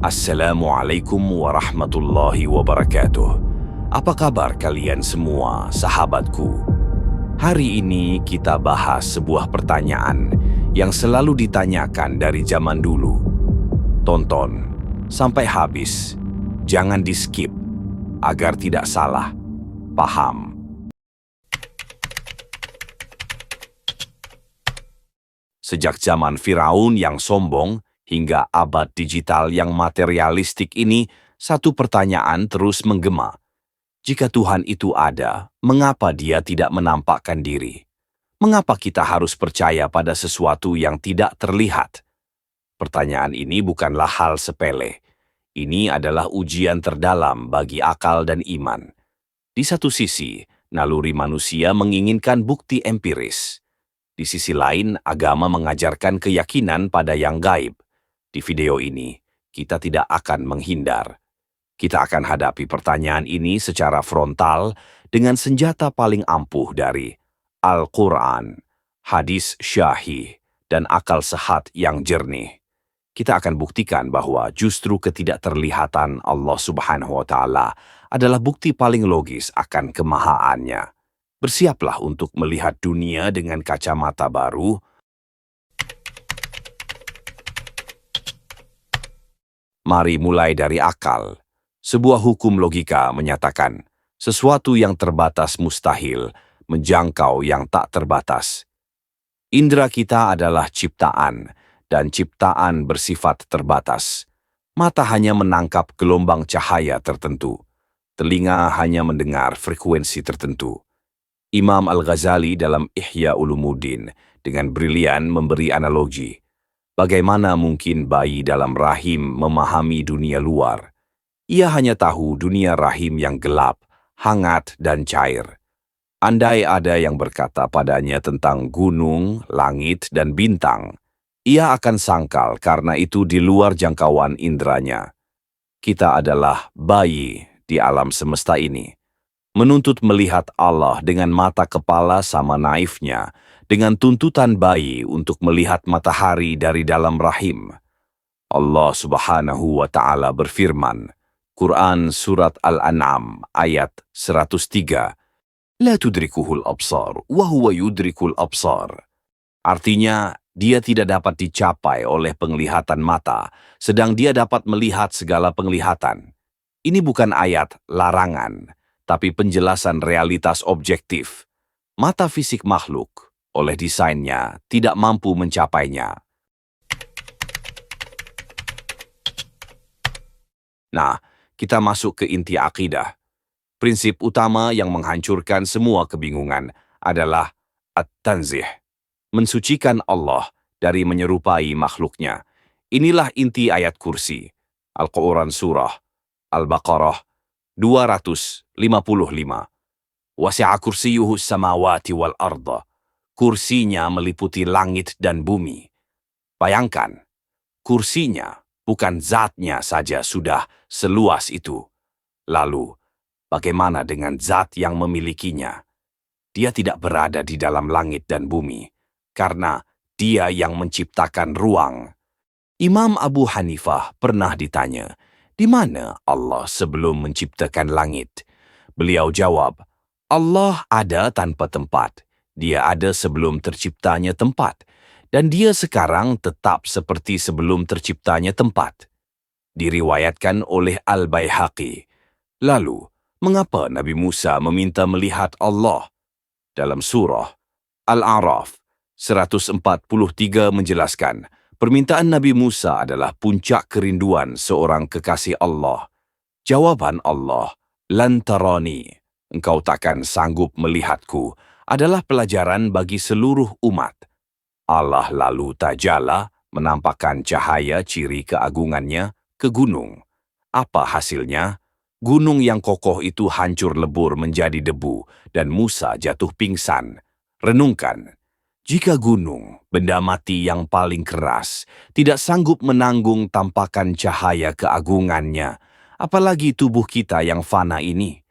Assalamualaikum warahmatullahi wabarakatuh. Apa kabar kalian semua, sahabatku? Hari ini kita bahas sebuah pertanyaan yang selalu ditanyakan dari zaman dulu. Tonton sampai habis, jangan di-skip agar tidak salah paham. Sejak zaman Firaun yang sombong hingga abad digital yang materialistik ini, satu pertanyaan terus menggema. Jika Tuhan itu ada, mengapa Dia tidak menampakkan diri? Mengapa kita harus percaya pada sesuatu yang tidak terlihat? Pertanyaan ini bukanlah hal sepele. Ini adalah ujian terdalam bagi akal dan iman. Di satu sisi, naluri manusia menginginkan bukti empiris. Di sisi lain, agama mengajarkan keyakinan pada yang gaib. Di video ini, kita tidak akan menghindar. Kita akan hadapi pertanyaan ini secara frontal dengan senjata paling ampuh dari Al-Quran, hadis syahih, dan akal sehat yang jernih. Kita akan buktikan bahwa justru ketidakterlihatan Allah Subhanahu wa Ta'ala adalah bukti paling logis akan kemahaannya. Bersiaplah untuk melihat dunia dengan kacamata baru. Mari mulai dari akal. Sebuah hukum logika menyatakan, sesuatu yang terbatas mustahil menjangkau yang tak terbatas. Indra kita adalah ciptaan, dan ciptaan bersifat terbatas. Mata hanya menangkap gelombang cahaya tertentu. Telinga hanya mendengar frekuensi tertentu. Imam Al-Ghazali dalam Ihya Ulumuddin dengan brilian memberi analogi. Bagaimana mungkin bayi dalam rahim memahami dunia luar? Ia hanya tahu dunia rahim yang gelap, hangat, dan cair. Andai ada yang berkata padanya tentang gunung, langit, dan bintang, ia akan sangkal karena itu di luar jangkauan indranya. Kita adalah bayi di alam semesta ini. Menuntut melihat Allah dengan mata kepala sama naifnya, dengan tuntutan bayi untuk melihat matahari dari dalam rahim. Allah Subhanahu wa Ta'ala berfirman, Quran Surat Al-An'am ayat 103, La tudrikuhul absar, wa huwa yudrikul absar. Artinya, dia tidak dapat dicapai oleh penglihatan mata, sedang dia dapat melihat segala penglihatan. Ini bukan ayat larangan, tapi penjelasan realitas objektif. Mata fisik makhluk, oleh desainnya, tidak mampu mencapainya. Nah, kita masuk ke inti akidah. Prinsip utama yang menghancurkan semua kebingungan adalah at-tanzih, mensucikan Allah dari menyerupai makhluknya. Inilah inti ayat kursi, Al-Quran Surah Al-Baqarah 255. Wasi'a kursiyuhu samawati wal arda. Kursinya meliputi langit dan bumi. Bayangkan, kursinya bukan zatnya saja sudah seluas itu. Lalu, bagaimana dengan zat yang memilikinya? Dia tidak berada di dalam langit dan bumi, karena dia yang menciptakan ruang. Imam Abu Hanifah pernah ditanya, di mana Allah sebelum menciptakan langit? Beliau jawab, Allah ada tanpa tempat. Dia ada sebelum terciptanya tempat, dan dia sekarang tetap seperti sebelum terciptanya tempat. Diriwayatkan oleh Al-Baihaqi. Lalu, mengapa Nabi Musa meminta melihat Allah? Dalam surah Al-A'raf 143 menjelaskan, permintaan Nabi Musa adalah puncak kerinduan seorang kekasih Allah. Jawaban Allah, lan tarani, engkau takkan sanggup melihatku, adalah pelajaran bagi seluruh umat. Allah lalu tajala menampakkan cahaya ciri keagungannya ke gunung. Apa hasilnya? Gunung yang kokoh itu hancur lebur menjadi debu dan Musa jatuh pingsan. Renungkan, jika gunung, benda mati yang paling keras, tidak sanggup menanggung tampakan cahaya keagungannya, apalagi tubuh kita yang fana ini.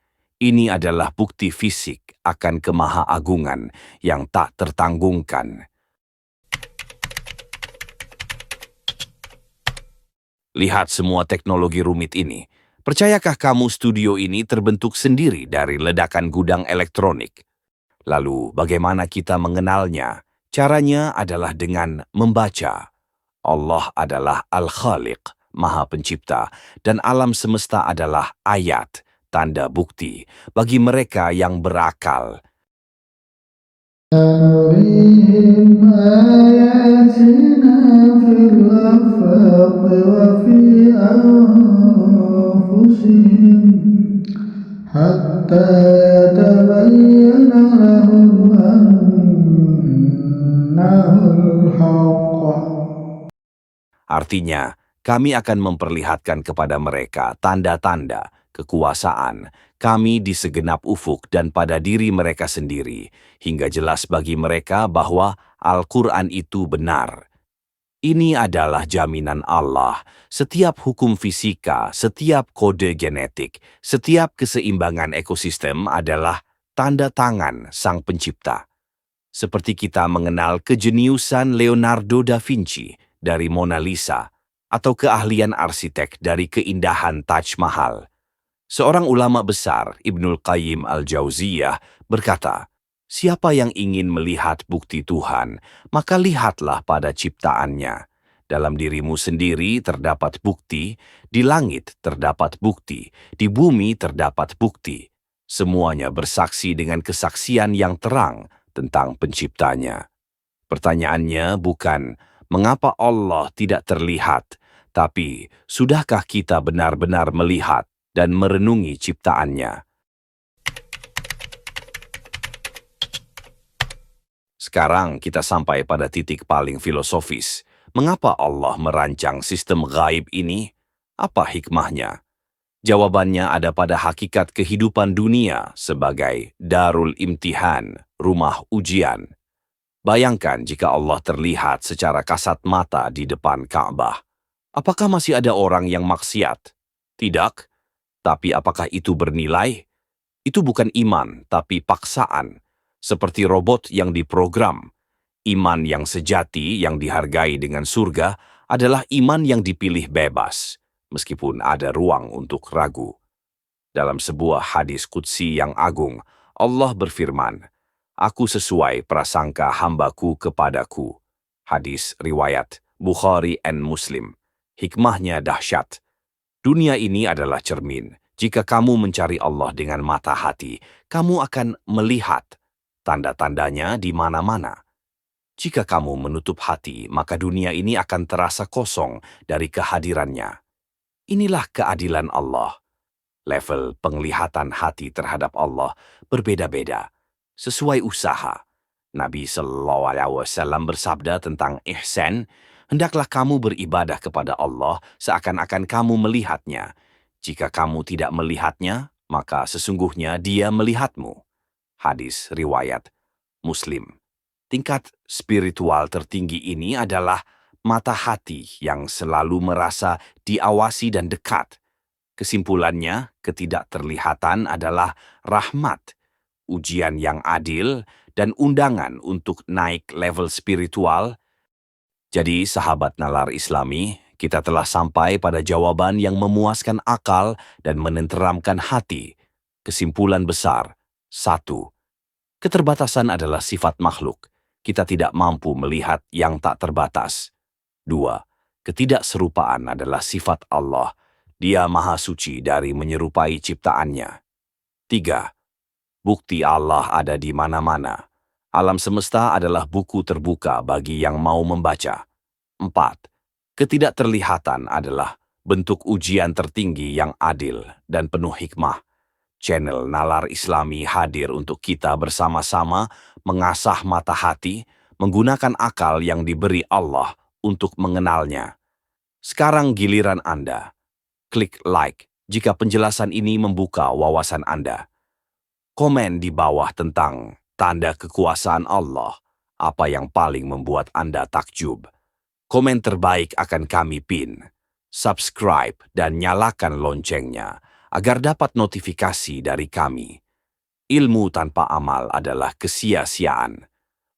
Ini adalah bukti fisik akan kemahaagungan yang tak tertanggungkan. Lihat semua teknologi rumit ini. Percayakah kamu studio ini terbentuk sendiri dari ledakan gudang elektronik? Lalu, bagaimana kita mengenalnya? Caranya adalah dengan membaca. Allah adalah Al-Khaliq, Maha Pencipta, dan alam semesta adalah ayat, tanda bukti, bagi mereka yang berakal. سنريهم آياتنا في الآفاق وفي أنفسهم حتى يتبين لهم أنه الحق. Artinya, kami akan memperlihatkan kepada mereka tanda-tanda kekuasaan kami di segenap ufuk dan pada diri mereka sendiri, hingga jelas bagi mereka bahwa Al-Quran itu benar. Ini adalah jaminan Allah. Setiap hukum fisika, setiap kode genetik, setiap keseimbangan ekosistem adalah tanda tangan Sang Pencipta. Seperti kita mengenal kejeniusan Leonardo da Vinci dari Mona Lisa, atau keahlian arsitek dari keindahan Taj Mahal. Seorang ulama besar, Ibnul Qayyim al-Jauziyah, berkata, "Siapa yang ingin melihat bukti Tuhan, maka lihatlah pada ciptaannya. Dalam dirimu sendiri terdapat bukti, di langit terdapat bukti, di bumi terdapat bukti. Semuanya bersaksi dengan kesaksian yang terang tentang penciptanya." Pertanyaannya bukan mengapa Allah tidak terlihat, tapi sudahkah kita benar-benar melihat dan merenungi ciptaannya? Sekarang kita sampai pada titik paling filosofis. Mengapa Allah merancang sistem gaib ini? Apa hikmahnya? Jawabannya ada pada hakikat kehidupan dunia sebagai darul imtihan, rumah ujian. Bayangkan jika Allah terlihat secara kasat mata di depan Ka'bah. Apakah masih ada orang yang maksiat? Tidak. Tapi apakah itu bernilai? Itu bukan iman, tapi paksaan. Seperti robot yang diprogram. Iman yang sejati yang dihargai dengan surga adalah iman yang dipilih bebas, meskipun ada ruang untuk ragu. Dalam sebuah hadis qudsi yang agung, Allah berfirman, "Aku sesuai prasangka hambaku kepadaku." Hadis riwayat Bukhari and Muslim. Hikmahnya dahsyat. Dunia ini adalah cermin. Jika kamu mencari Allah dengan mata hati, kamu akan melihat tanda-tandanya di mana-mana. Jika kamu menutup hati, maka dunia ini akan terasa kosong dari kehadirannya. Inilah keadilan Allah. Level penglihatan hati terhadap Allah berbeda-beda, sesuai usaha. Nabi SAW bersabda tentang ihsan, "Hendaklah kamu beribadah kepada Allah seakan-akan kamu melihatnya. Jika kamu tidak melihatnya, maka sesungguhnya Dia melihatmu." Hadis riwayat Muslim. Tingkat spiritual tertinggi ini adalah mata hati yang selalu merasa diawasi dan dekat. Kesimpulannya, ketidakterlihatan adalah rahmat, ujian yang adil, dan undangan untuk naik level spiritual. Jadi, sahabat nalar Islami, kita telah sampai pada jawaban yang memuaskan akal dan menenteramkan hati. Kesimpulan besar, 1. Keterbatasan adalah sifat makhluk. Kita tidak mampu melihat yang tak terbatas. 2. Ketidakserupaan adalah sifat Allah. Dia maha suci dari menyerupai ciptaannya. 3. Bukti Allah ada di mana-mana. Alam semesta adalah buku terbuka bagi yang mau membaca. 4. Ketidakterlihatan adalah bentuk ujian tertinggi yang adil dan penuh hikmah. Channel Nalar Islami hadir untuk kita bersama-sama mengasah mata hati, menggunakan akal yang diberi Allah untuk mengenalnya. Sekarang giliran Anda. Klik like jika penjelasan ini membuka wawasan Anda. Komen di bawah tentang tanda kekuasaan Allah, apa yang paling membuat Anda takjub. Komen terbaik akan kami pin. Subscribe dan nyalakan loncengnya agar dapat notifikasi dari kami. Ilmu tanpa amal adalah kesia-siaan.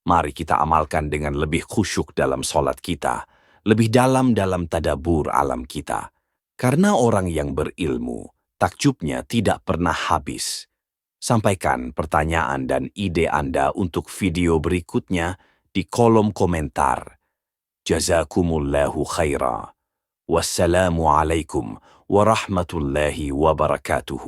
Mari kita amalkan dengan lebih khusyuk dalam sholat kita, lebih dalam tadabur alam kita. Karena orang yang berilmu, takjubnya tidak pernah habis. Sampaikan pertanyaan dan ide Anda untuk video berikutnya di kolom komentar. Jazakumullahu khaira. Wassalamualaikum warahmatullahi wabarakatuh.